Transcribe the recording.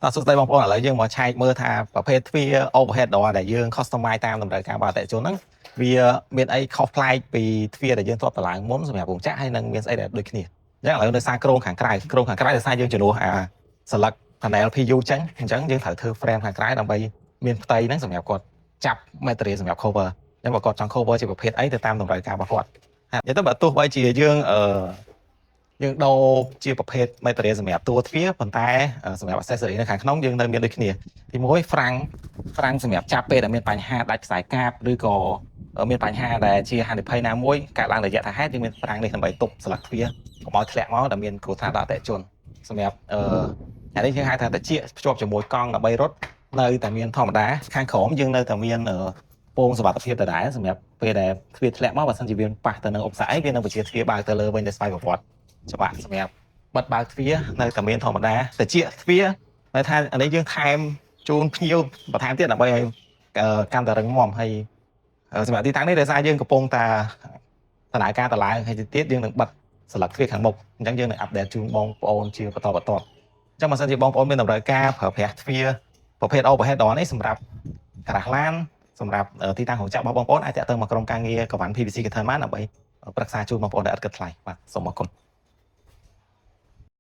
តោះសួស្តីបងប្អូនឥឡូវយើងមកឆែកមើលថាប្រភេទទ្វារ overhead door ដែលយើង customize តាមតម្រូវការរបស់អតិថិជនហ្នឹងវាមានអីខុសប្លែកពីទ្វារដែលយើងធ្លាប់តឡើងមុនសម្រាប់រោងចក្រហើយនឹងមានស្អីដែលដូចគ្នាអញ្ចឹងឥឡូវដោយសារគ្រោងខាងក្រៅដោយសារយើងជំនួសស្លឹក panel PU ចឹងអញ្ចឹងយើងត្រូវធ្វើ frame ខាងក្រៅដើម្បីមានផ្ទៃហ្នឹងសម្រាប់គាត់ចាប់ material សម្រាប់ cover អញ្ចឹងបើគាត់ចង់ cover ជាប្រភេទអីទៅតាមតម្រូវការរបស់គាត់និយាយទៅបើទោះបីជាយើងដូរជាប្រភេទ material សម្រាប់តួទ្វារប៉ុន្តែសម្រាប់ accessory នៅខាងក្នុងយើងនៅមានដូចគ្នាទី1 ហ្វ្រាំងសម្រាប់ចាប់ពេលដែលមានបញ្ហាដាច់ខ្សែកាបឬក៏មានបញ្ហាដែលជាហានិភ័យណាមួយកើតឡើងរយៈថាហេតុយើងមានហ្វ្រាំងនេះដើម្បីទប់ស្លឹកទ្វារកុំឲ្យធ្លាក់មកដែលមានគ្រោះថ្នាក់ដល់អតិថិជនសម្រាប់អានេះយើងហៅថាតិចភ្ជាប់ជាមួយកង់ដើម្បីរត់នៅតែមានធម្មតាខាងក្រោមយើងនៅតែមានពងសុវត្ថិភាពដដែលសម្រាប់ពេលដែលទ្វារធ្លាក់មកបើសិនជាវាប៉ះទៅនឹងឧបសគ្គអីវានឹងបញ្ជាទ្វារបើកទៅលើវិញដោយស្វ័យប្រវត្តិច្បាប់សម្រាប់បិទបើកទ្វារនៅតែមានធម្មតាតិចទ្វារនៅថាអានេះយើងថែមជូនភ្ញៀវបន្ថែមទៀតដើម្បីឲ្យកាន់តែរឹងមាំហើយសម្រាប់ទីតាំងនេះដោយសារយើងកំពុងតែដំណើរការតឡើងហើយទៀតយើងនឹងបិទស្លឹកទ្វារខាងមុខអញ្ចឹងយើងនឹងអាប់ដេតជូនបងប្អូនជាបន្តបន្ទាប់អញ្ចឹងបើសិនជាបងប្អូនមានតម្រូវការប្រើប្រាស់ទ្វារប្រភេទ overhead door នេះសម្រាប់ការ៉ាស់ឡានសម្រាប់ទីតាំងរោងចក្ររបស់បងប្អូនអាចតាក់ទងមកក្រុមការងារកវ៉ាន់ PVC Curtain បានដើម្បីប្រឹក្សាជូនបងប្អូនដែលឥតគិតថ្លៃបាទសូមអរគុណ